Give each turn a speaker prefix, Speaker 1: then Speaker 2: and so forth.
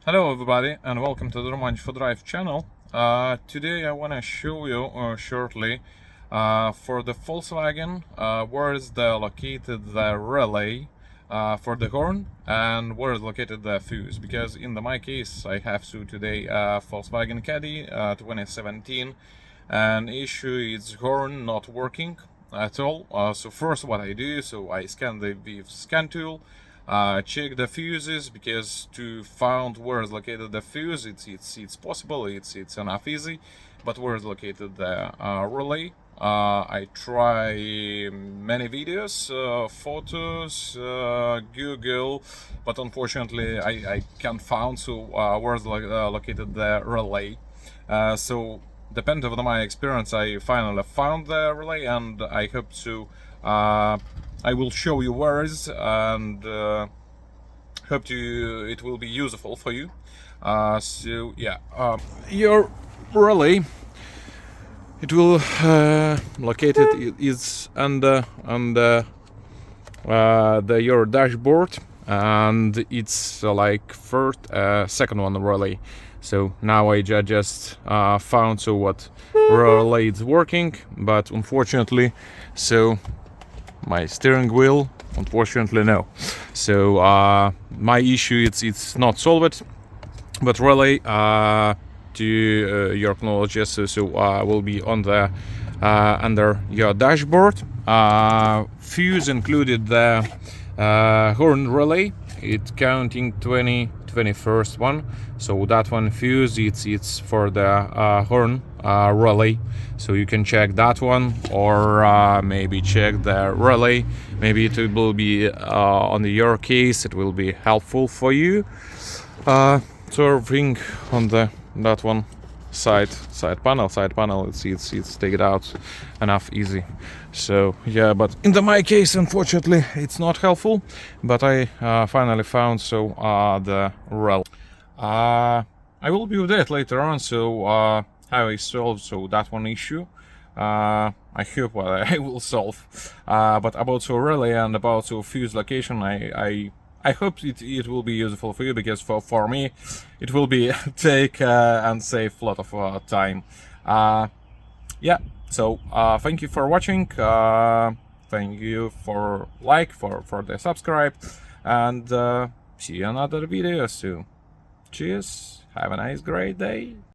Speaker 1: Hello everybody and welcome to the Romanj for Drive channel. Today I want to show you shortly for the Volkswagen where is located the relay for the horn and where is located the fuse, because in my case I have today Volkswagen Caddy 2017, and issue is horn not working at all. So first what I do, so I scan the scan tool, check the fuses, because to find where is located the fuse, it's possible, it's enough easy, but where is located the relay, I try many videos, photos, Google, but unfortunately I can't find where is located the relay. So depending on my experience, I finally found the relay, and I hope to I will show you where it is, and hope it will be useful for you. So yeah, your relay, it will located is under your dashboard, and it's like second one relay. So now I just found what relay is working, but unfortunately, so my steering wheel, unfortunately no. So my issue, it's not solved, but relay to your knowledge, will be on the under your dashboard. Fuse included the horn relay, it's counting 21st one, so that one fuse, it's for the horn relay, so you can check that one, or maybe check the relay, maybe it will be on your case, it will be helpful for you. Serving on that one side panel, it's take it out enough easy. So yeah, but in my case, unfortunately, it's not helpful, but I finally found the relay. I will be with that later on, so how I solve that one issue. I hope what I will solve. But about relay and about fuse location, I hope it will be useful for you, because for me it will be take and save a lot of time. Yeah, so thank you for watching, thank you for for the subscribe, and see you another video soon. Cheers, have a nice great day.